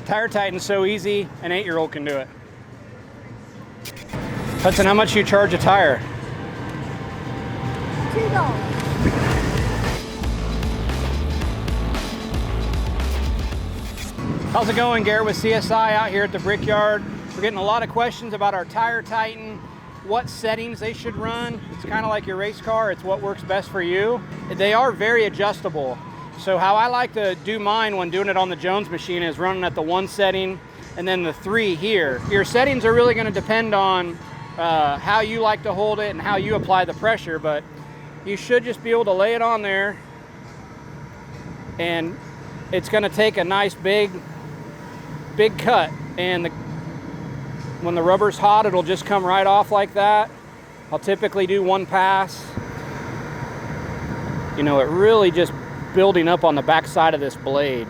Tire tighten's so easy, an 8-year-old can do it. Hudson, how much you charge a tire? $2. How's it going, Garrett with CSI out here at the Brickyard? We're getting a lot of questions about our tire tighten, what settings they should run. It's kind of like your race car, it's what works best for you. They are very adjustable. So how I like to do mine when doing it on the Jones machine is running at the 1 setting and then the 3 here. Your settings are really going to depend on how you like to hold it and how you apply the pressure, but you should just be able to lay it on there, and it's going to take a nice big cut, and when the rubber's hot, it'll just come right off like that. I'll typically do 1 pass. You know, it really just building up on the back side of this blade.